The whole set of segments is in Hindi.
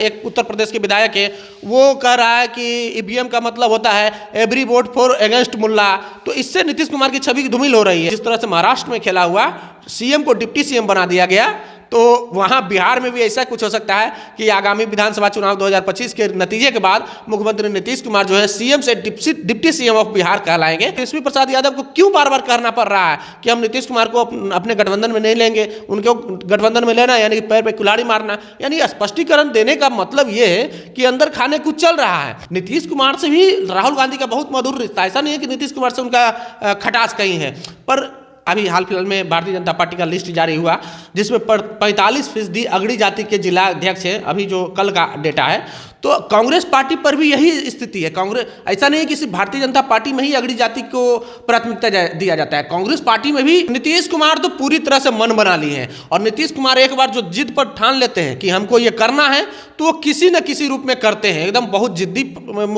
एक उत्तर प्रदेश के विधायक है, वो कह रहा है कि ईवीएम का मतलब होता है एवरी वोट फॉर अगेंस्ट मुल्ला। तो इससे नीतीश कुमार की छवि धूमिल हो रही है। जिस तरह से महाराष्ट्र में खेला हुआ, सीएम को डिप्टी सीएम बना दिया गया, तो वहाँ बिहार में भी ऐसा कुछ हो सकता है कि आगामी विधानसभा चुनाव 2025 के नतीजे के बाद मुख्यमंत्री नीतीश कुमार जो है सीएम से डिप्टी सीएम ऑफ बिहार कहलाएंगे। तेजस्वी प्रसाद यादव को क्यों बार बार कहना पड़ रहा है कि हम नीतीश कुमार को अपने गठबंधन में नहीं लेंगे, उनको गठबंधन में लेना यानी कि पैर पे कुल्हाड़ी मारना, यानी स्पष्टीकरण देने का मतलब ये है कि अंदर खाने कुछ चल रहा है। नीतीश कुमार से भी राहुल गांधी का बहुत मधुर रिश्ता, ऐसा नहीं है कि नीतीश कुमार से उनका खटास कहीं है। पर अभी हाल फिलहाल में भारतीय जनता पार्टी का लिस्ट जारी हुआ जिसमें 45% अगड़ी जाति के जिला अध्यक्ष हैं, अभी जो कल का डेटा है। तो कांग्रेस पार्टी पर भी यही स्थिति है। कांग्रेस, ऐसा नहीं है कि सिर्फ भारतीय जनता पार्टी में ही अगड़ी जाति को प्राथमिकता दिया जाता है, कांग्रेस पार्टी में भी नीतीश कुमार तो पूरी तरह से मन बना लिए हैं। और नीतीश कुमार एक बार जो जिद पर ठान लेते हैं कि हमको ये करना है, तो वो किसी न किसी रूप में करते हैं, एकदम बहुत जिद्दी।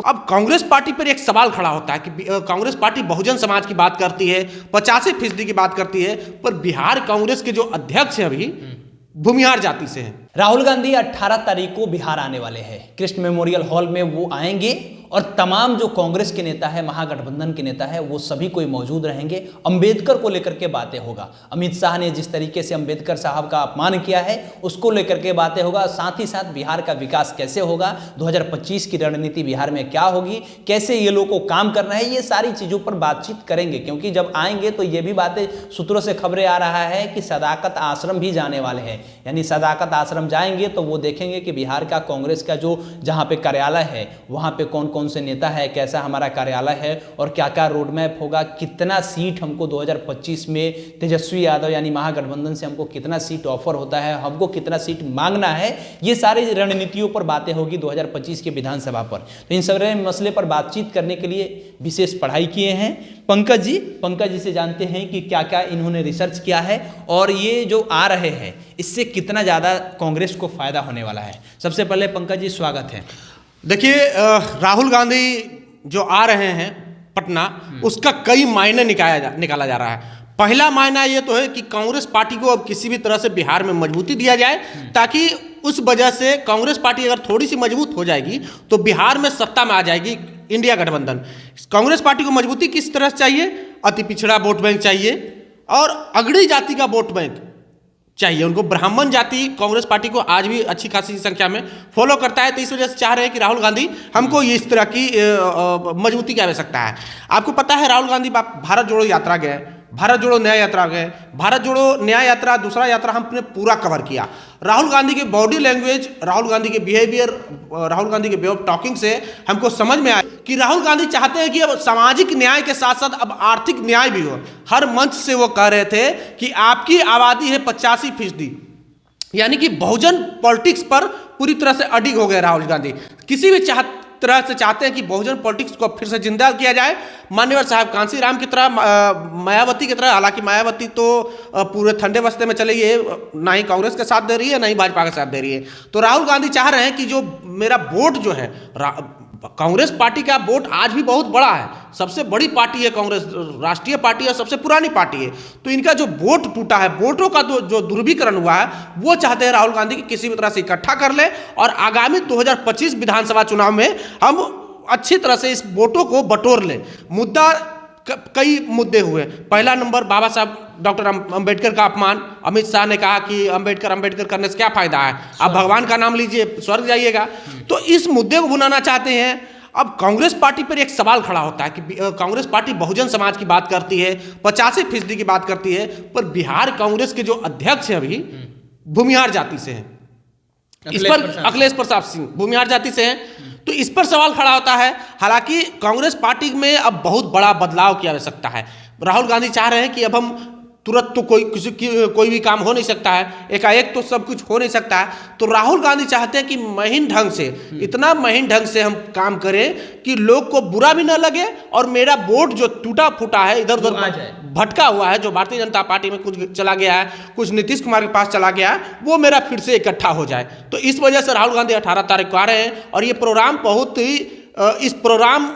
अब कांग्रेस पार्टी पर एक सवाल खड़ा होता है कि कांग्रेस पार्टी बहुजन समाज की बात करती है, 85% की बात करती है, पर बिहार कांग्रेस के जो अध्यक्ष हैं अभी भूमिहार जाति से हैं। राहुल गांधी 18 तारीख को बिहार आने वाले हैं। कृष्ण मेमोरियल हॉल में वो आएंगे और तमाम जो कांग्रेस के नेता है, महागठबंधन के नेता है, वो सभी कोई मौजूद रहेंगे। अंबेडकर को लेकर के बातें होगा। अमित शाह ने जिस तरीके से अंबेडकर साहब का अपमान किया है, उसको लेकर के बातें होगा। साथ ही साथ बिहार का विकास कैसे होगा, 2025 की रणनीति बिहार में क्या होगी, कैसे ये लोगों को काम करना है, ये सारी चीज़ों पर बातचीत करेंगे। क्योंकि जब आएंगे तो ये भी बातें, सूत्रों से खबरें आ रहा है कि सदाकत आश्रम भी जाने वाले हैं। यानी सदाकत आश्रम जाएंगे तो वो देखेंगे कि बिहार का कांग्रेस का जो जहाँ पे कार्यालय है, वहाँ पे कौन कौन से नेता है, कैसा हमारा कार्यालय है और क्या क्या रोड मैप होगा, कितना सीट हमको 2025 में तेजस्वी यादव यानी महागठबंधन से हमको कितना सीट ऑफर होता है, हमको कितना सीट मांगना है, ये सारी रणनीतियों पर बातें होगी 2025 के विधानसभा पर। तो इन सारे मसले पर बातचीत करने के लिए विशेष पढ़ाई किए हैं पंकज जी से जानते हैं कि क्या क्या इन्होंने रिसर्च किया है और ये जो आ रहे हैं इससे कितना ज़्यादा कांग्रेस को फायदा होने वाला है। सबसे पहले पंकज जी स्वागत है। देखिए, राहुल गांधी जो आ रहे हैं पटना, उसका कई मायने निकाला जा रहा है। पहला मायना ये तो है कि कांग्रेस पार्टी को अब किसी भी तरह से बिहार में मजबूती दिया जाए, ताकि उस वजह से कांग्रेस पार्टी अगर थोड़ी सी मजबूत हो जाएगी तो बिहार में सत्ता में आ जाएगी इंडिया गठबंधन। कांग्रेस पार्टी को मजबूती किस तरह से चाहिए? अति पिछड़ा वोट बैंक चाहिए और अगड़ी जाति का वोट बैंक चाहिए उनको। ब्राह्मण जाति कांग्रेस पार्टी को आज भी अच्छी खासी संख्या में फॉलो करता है, तो इस वजह से चाह रहे हैं कि राहुल गांधी हमको इस तरह की मजबूती की आवश्यकता है। आपको पता है राहुल गांधी भारत जोड़ो यात्रा गए, भारत जोड़ो न्याय यात्रा गए, भारत जोड़ो न्याय यात्रा दूसरा यात्रा हमने पूरा कवर किया। राहुल गांधी की बॉडी लैंग्वेज, राहुल गांधी के बिहेवियर, राहुल गांधी के वे ऑफ टॉकिंग से हमको समझ में आया कि राहुल गांधी चाहते हैं कि अब सामाजिक न्याय के साथ साथ अब आर्थिक न्याय भी हो। हर मंच से वो कह रहे थे कि आपकी आबादी है 85%, यानी कि बहुजन पॉलिटिक्स पर पूरी तरह से अडिग हो गए राहुल गांधी। किसी भी तरह से चाहते हैं कि बहुजन पॉलिटिक्स को फिर से जिंदा किया जाए। मान्यवर साहब कांसी राम की तरह, मायावती की तरह, हालांकि मायावती तो पूरे ठंडे बस्ते में चली है, ना ही कांग्रेस का साथ दे रही है ना ही भाजपा का साथ दे रही है। तो राहुल गांधी चाह रहे हैं कि जो मेरा वोट जो है, कांग्रेस पार्टी का वोट आज भी बहुत बड़ा है, सबसे बड़ी पार्टी है कांग्रेस, राष्ट्रीय पार्टी है, सबसे पुरानी पार्टी है। तो इनका जो वोट टूटा है, वोटों का जो ध्रुवीकरण हुआ है, वो चाहते हैं राहुल गांधी की किसी भी तरह से इकट्ठा कर ले और आगामी 2025 विधानसभा चुनाव में हम अच्छी तरह से इस वोटों को बटोर लें। मुद्दा कई मुद्दे हुए। पहला नंबर, बाबा साहब डॉक्टर अंबेडकर का अपमान। अमित शाह ने कहा कि अंबेडकर करने से क्या फायदा है, आप भगवान का नाम लीजिए, स्वर्ग जाइएगा। तो इस मुद्दे को भुनाना चाहते हैं। अब कांग्रेस पार्टी पर एक सवाल खड़ा होता है कि कांग्रेस पार्टी बहुजन समाज की बात करती है, 85% की बात करती है, पर बिहार कांग्रेस के जो अध्यक्ष हैं अभी भूमिहार जाति से हैं। इस पर अखिलेश प्रसाद सिंह भूमिहार जाति से हैं, तो इस पर सवाल खड़ा होता है। हालांकि कांग्रेस पार्टी में अब बहुत बड़ा बदलाव की आवश्यकता है। राहुल गांधी चाह रहे हैं कि अब हम तुरंत तो कोई भी काम हो नहीं सकता है, एकाएक तो सब कुछ हो नहीं सकता है। तो राहुल गांधी चाहते हैं कि महीन ढंग से, इतना महीन ढंग से हम काम करें कि लोग को बुरा भी ना लगे और मेरा वोट जो टूटा फूटा है, इधर उधर भटका हुआ है, जो भारतीय जनता पार्टी में कुछ चला गया है, कुछ नीतीश कुमार के पास चला गया है, वो मेरा फिर से इकट्ठा हो जाए। तो इस वजह से राहुल गांधी 18 तारीख को आ रहे हैं और ये प्रोग्राम बहुत ही, इस प्रोग्राम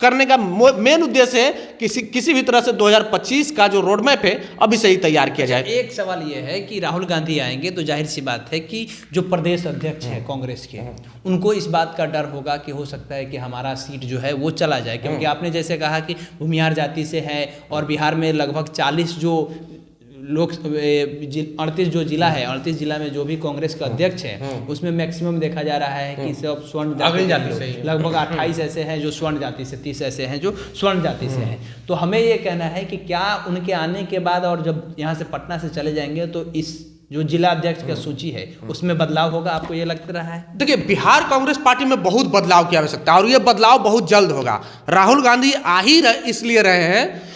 करने का मेन उद्देश्य है किसी भी तरह से 2025 का जो रोड मैप है अभी से ही तैयार किया जाए। एक सवाल ये है कि राहुल गांधी आएंगे तो जाहिर सी बात है कि जो प्रदेश अध्यक्ष हैं कांग्रेस के, उनको इस बात का डर होगा कि हो सकता है कि हमारा सीट जो है वो चला जाए, क्योंकि आपने जैसे कहा कि भूमिहार जाति से है और बिहार में लगभग 40 जो लोग 38 जो जिला है, 38 जिला में जो भी कांग्रेस का अध्यक्ष है उसमें मैक्सिमम देखा जा रहा है कि सब स्वर्ण जाति से, लगभग 28 ऐसे हैं जो स्वर्ण जाति से, 30 ऐसे हैं जो स्वर्ण जाति से हैं। तो हमें ये कहना है कि क्या उनके आने के बाद और जब यहाँ से पटना से चले जाएंगे तो इस जो जिला अध्यक्ष का सूची है उसमें बदलाव होगा, आपको ये लग रहा है? देखिए, बिहार कांग्रेस पार्टी में बहुत बदलाव की आवश्यकता है और ये बदलाव बहुत जल्द होगा। राहुल गांधी आ ही इसलिए रहे हैं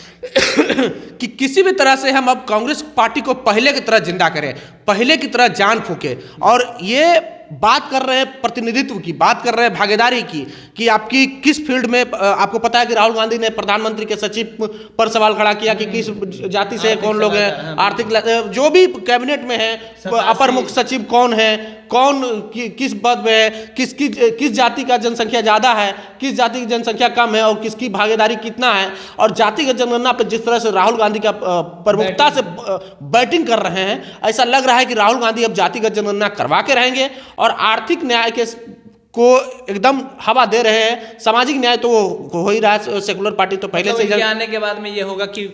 कि किसी भी तरह से हम अब कांग्रेस पार्टी को पहले की तरह जिंदा करें, पहले की तरह जान फूके। और ये बात कर रहे हैं प्रतिनिधित्व की, बात कर रहे हैं भागीदारी की, कि आपकी किस फील्ड में। आपको पता है कि राहुल गांधी ने प्रधानमंत्री के सचिव पर सवाल खड़ा किया कि किस जाति से कौन लोग हैं, आर्थिक जो भी कैबिनेट में है, अपर मुख्य सचिव कौन है, कौन किस पद में है, किस जाति का जनसंख्या ज़्यादा है, किस जाति की जनसंख्या कम है और किसकी भागीदारी कितना है। और जातिगत जनगणना पर जिस तरह से राहुल गांधी का प्रमुखता से बैटिंग कर रहे हैं, ऐसा लग रहा है कि राहुल गांधी अब जातिगत जनगणना करवा के रहेंगे और आर्थिक न्याय के को एकदम हवा दे रहे हैं। सामाजिक न्याय तो वो हो ही रहा है, सेकुलर पार्टी तो पहले से ही। आने के बाद में ये होगा कि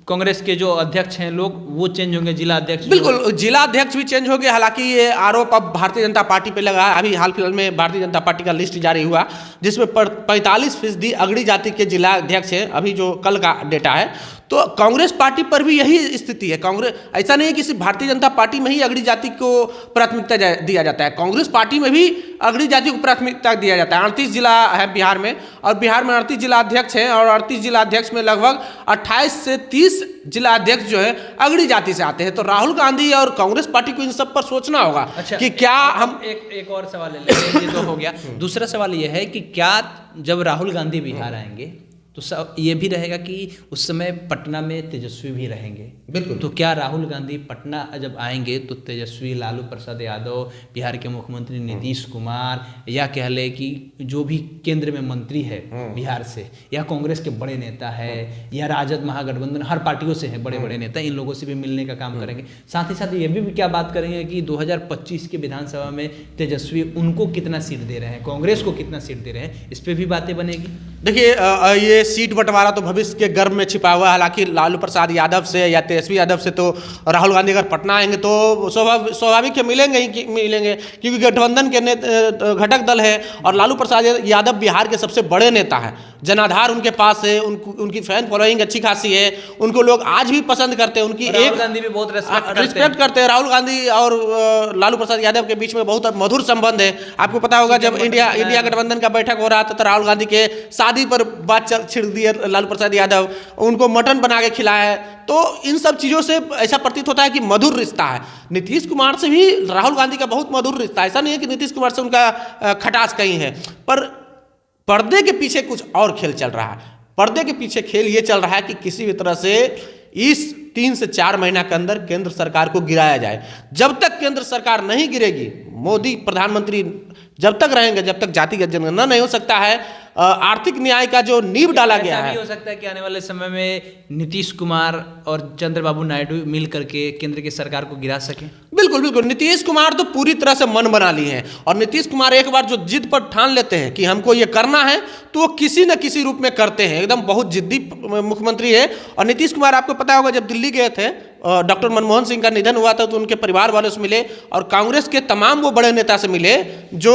कांग्रेस के जो अध्यक्ष हैं लोग वो चेंज होंगे, जिला अध्यक्ष, बिल्कुल जिला अध्यक्ष भी चेंज हो गए। हालांकि ये आरोप अब भारतीय जनता पार्टी पे लगा है। अभी हाल फिलहाल में भारतीय जनता पार्टी का लिस्ट जारी हुआ जिसमें 45% अगड़ी जाति के जिला अध्यक्ष हैं, अभी जो कल का डेटा है। तो कांग्रेस पार्टी पर भी यही स्थिति है। कांग्रेस, ऐसा नहीं है कि सिर्फ भारतीय जनता पार्टी में ही अगड़ी जाति को प्राथमिकता दिया जाता है, कांग्रेस पार्टी में भी अगड़ी जाति को प्राथमिकता दिया जाता है। 38 जिला है बिहार में और बिहार में 38 जिला अध्यक्ष हैं और 38 जिला अध्यक्ष में लगभग 28 से 30 जिला अध्यक्ष जो है अगड़ी जाति से आते हैं। तो राहुल गांधी और कांग्रेस पार्टी को इन सब पर सोचना होगा। अच्छा, कि क्या हम एक और सवाल ले लेंगे, ये तो हो गया। दूसरा सवाल ये है कि क्या जब राहुल गांधी बिहार आएंगे तो ये भी रहेगा कि उस समय पटना में तेजस्वी भी रहेंगे। बिल्कुल। तो क्या राहुल गांधी पटना जब आएंगे तो तेजस्वी, लालू प्रसाद यादव, बिहार के मुख्यमंत्री नीतीश कुमार, या कह ले कि जो भी केंद्र में मंत्री है बिहार से, या कांग्रेस के बड़े नेता है, या राजद महागठबंधन, हर पार्टियों से हैं बड़े बड़े नेता, इन लोगों से भी मिलने का काम करेंगे? साथ ही साथ ये भी क्या बात करेंगे कि 2025 के विधानसभा में तेजस्वी उनको कितना सीट दे रहे हैं, कांग्रेस को कितना सीट दे रहे हैं, इस पर भी बातें बनेगी? देखिए, ये सीट बंटवारा तो भविष्य के गर्भ में छिपा हुआ है। हालांकि लालू प्रसाद यादव से या तेजस्वी यादव से तो राहुल गांधी अगर पटना आएंगे तो स्वाभाविक मिलेंगे ही मिलेंगे, क्योंकि गठबंधन के घटक दल है और लालू प्रसाद यादव बिहार के सबसे बड़े नेता हैं। जनाधार उनके पास है, उनकी फैन फॉलोइंग अच्छी खासी है, उनको लोग आज भी पसंद करते हैं। उनकी राहुल गांधी भी बहुत रिस्पेक्ट करते हैं। राहुल गांधी और लालू प्रसाद यादव के बीच में बहुत मधुर संबंध है। आपको पता होगा जब इंडिया गठबंधन का बैठक हो रहा था तो राहुल गांधी के शादी पर बात छिड़ दी है लालू प्रसाद यादव, उनको मटन बना के खिलाया है। तो इन सब चीज़ों से ऐसा प्रतीत होता है कि मधुर रिश्ता है। नीतीश कुमार से भी राहुल गांधी का बहुत मधुर रिश्ता है। ऐसा नहीं है कि नीतीश कुमार से उनका खटास कहीं है, पर पर्दे के पीछे कुछ और खेल चल रहा है। पर्दे के पीछे खेल ये चल रहा है कि किसी भी तरह से इस 3 से 4 महीना के अंदर केंद्र सरकार को गिराया जाए। जब तक केंद्र सरकार नहीं गिरेगी, मोदी प्रधानमंत्री जब तक रहेंगे, जब तक जातिगत जनगणना नहीं हो सकता है, आर्थिक न्याय का जो नींव डाला गया है। हो सकता है कि आने वाले समय में नीतीश कुमार और चंद्रबाबू नायडू मिल करके केंद्र की सरकार को गिरा सके। बिल्कुल बिल्कुल। नीतीश कुमार तो पूरी तरह से मन बना लिए हैं और नीतीश कुमार एक बार जो जिद पर ठान लेते हैं कि हमको ये करना है तो वो किसी न किसी रूप में करते हैं। एकदम बहुत जिद्दी मुख्यमंत्री है। और नीतीश कुमार, आपको पता होगा जब दिल्ली गए थे, डॉक्टर मनमोहन सिंह का निधन हुआ था तो उनके परिवार वालों से मिले और कांग्रेस के तमाम वो बड़े नेता से मिले। जो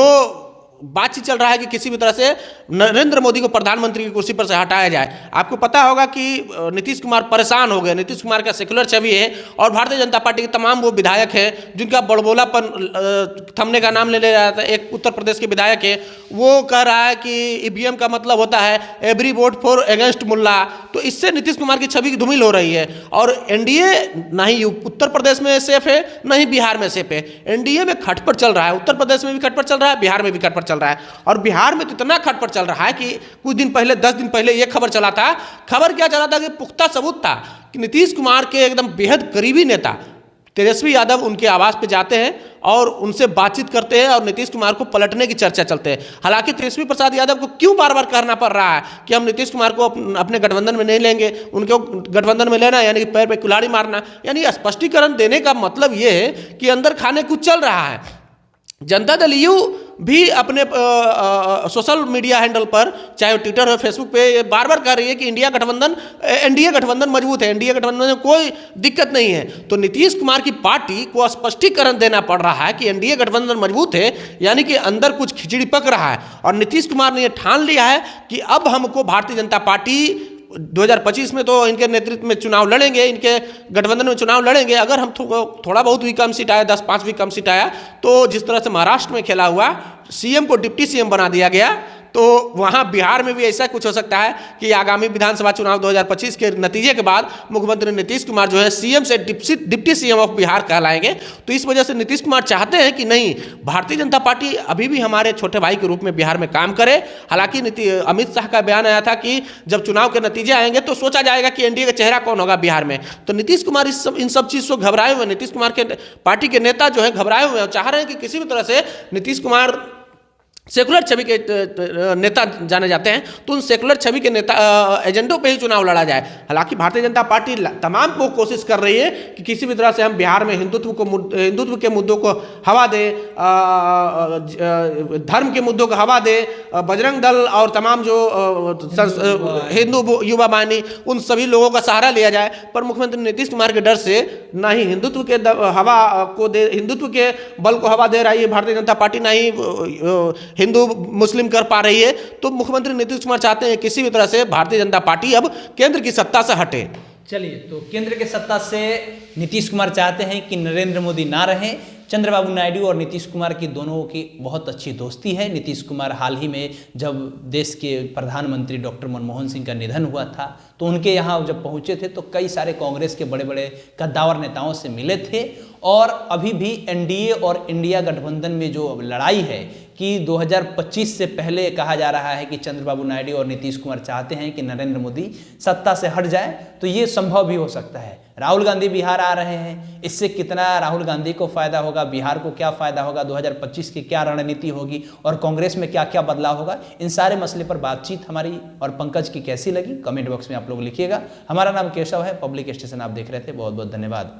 बातचीत चल रहा है कि किसी भी तरह से नरेंद्र मोदी को प्रधानमंत्री की कुर्सी पर से हटाया जाए। आपको पता होगा कि नीतीश कुमार परेशान हो गए। नीतीश कुमार का सेकुलर छवि है और भारतीय जनता पार्टी के तमाम वो विधायक हैं जिनका बड़बोलापन थमने का नाम ले रहा था। एक उत्तर प्रदेश के विधायक है, वो कह रहा है कि ईवीएम का मतलब होता है एवरी वोट फॉर अगेंस्ट मुल्ला। तो इससे नीतीश कुमार की छवि धूमिल हो रही है और एनडीए ना ही उत्तर प्रदेश में सेफ है ना ही बिहार में सेफ है। एनडीए में खटपट चल रहा है, उत्तर प्रदेश में भी खटपट चल रहा है, बिहार में भी खटपट चल रहा है। और बिहार में तो इतना खटपट चल रहा है कि कुछ दिन पहले, 10 दिन पहले ये खबर चला था। खबर क्या चला था कि पुख्ता सबूत था कि नीतीश कुमार के एकदम बेहद करीबी नेता तेजस्वी यादव उनके आवास पे जाते हैं और उनसे बातचीत करते हैं और नीतीश कुमार को पलटने की चर्चा चलते हैं। हालांकि तेजस्वी प्रसाद यादव को क्यों बार बार कहना पड़ रहा है कि हम नीतीश कुमार को अपने गठबंधन में नहीं लेंगे, उनको गठबंधन में लेना यानी कि पैर पे कुल्हाड़ी मारना, यानी स्पष्टीकरण देने का मतलब ये है कि अंदर खाने कुछ चल रहा है। जनता दल यू भी अपने सोशल मीडिया हैंडल पर, चाहे ट्विटर और फेसबुक पे, ये बार बार कह रही है कि एनडीए गठबंधन मजबूत है, एनडीए गठबंधन में कोई दिक्कत नहीं है। तो नीतीश कुमार की पार्टी को स्पष्टीकरण देना पड़ रहा है कि एनडीए गठबंधन मजबूत है, यानी कि अंदर कुछ खिचड़ी पक रहा है। और नीतीश कुमार ने यह ठान लिया है कि अब हमको भारतीय जनता पार्टी 2025 में तो इनके नेतृत्व में चुनाव लड़ेंगे, इनके गठबंधन में चुनाव लड़ेंगे। अगर हम थोड़ा बहुत भी कम सीट आया, 10-5 भी कम सीट आया, तो जिस तरह से महाराष्ट्र में खेला हुआ, सीएम को डिप्टी सीएम बना दिया गया, तो वहाँ बिहार में भी ऐसा कुछ हो सकता है कि आगामी विधानसभा चुनाव 2025 के नतीजे के बाद मुख्यमंत्री नीतीश कुमार जो है सीएम से डिप्टी सीएम ऑफ बिहार कहलाएंगे। तो इस वजह से नीतीश कुमार चाहते हैं कि नहीं, भारतीय जनता पार्टी अभी भी हमारे छोटे भाई के रूप में बिहार में काम करे। हालांकि अमित शाह का बयान आया था कि जब चुनाव के नतीजे आएंगे तो सोचा जाएगा कि एनडीए का चेहरा कौन होगा बिहार में। तो नीतीश कुमार इन सब चीज़ से घबराए हुए, नीतीश कुमार के पार्टी के नेता जो है घबराए हुए हैं, चाह रहे हैं कि किसी भी तरह से नीतीश कुमार सेकुलर छवि के नेता जाने जाते हैं, तो उन सेकुलर छवि के नेता एजेंडों पे ही चुनाव लड़ा जाए। हालांकि भारतीय जनता पार्टी तमाम को कोशिश कर रही है कि किसी भी तरह से हम बिहार में हिंदुत्व के मुद्दों को हवा दे, धर्म के मुद्दों को हवा दे, बजरंग दल और तमाम जो हिंदू युवा बानी, उन सभी लोगों का सहारा लिया जाए। पर मुख्यमंत्री नीतीश कुमार के डर से ना ही हिंदुत्व के हवा को दे, हिंदुत्व के बल को हवा दे रही है भारतीय जनता पार्टी, ना ही हिंदू मुस्लिम कर पा रही है। तो मुख्यमंत्री नीतीश कुमार चाहते हैं किसी भी तरह से भारतीय जनता पार्टी अब केंद्र की सत्ता से हटे। चलिए, तो केंद्र के सत्ता से नीतीश कुमार चाहते हैं कि नरेंद्र मोदी ना रहें। चंद्रबाबू नायडू और नीतीश कुमार की दोनों की बहुत अच्छी दोस्ती है। नीतीश कुमार हाल ही में जब देश के प्रधानमंत्री डॉक्टर मनमोहन सिंह का निधन हुआ था, तो उनके यहाँ जब पहुँचे थे तो कई सारे कांग्रेस के बड़े बड़े कद्दावर नेताओं से मिले थे। और अभी भी एनडीए और इंडिया गठबंधन में जो लड़ाई है कि 2025 से पहले कहा जा रहा है कि चंद्रबाबू नायडू और नीतीश कुमार चाहते हैं कि नरेंद्र मोदी सत्ता से हट जाए, तो ये संभव भी हो सकता है। राहुल गांधी बिहार आ रहे हैं, इससे कितना राहुल गांधी को फायदा होगा, बिहार को क्या फायदा होगा, 2025 की क्या रणनीति होगी और कांग्रेस में क्या क्या बदलाव होगा, इन सारे मसले पर बातचीत हमारी और पंकज की कैसी लगी कमेंट बॉक्स में आप लोग लिखिएगा। हमारा नाम केशव है, पब्लिक स्टेशन आप देख रहे थे। बहुत बहुत धन्यवाद।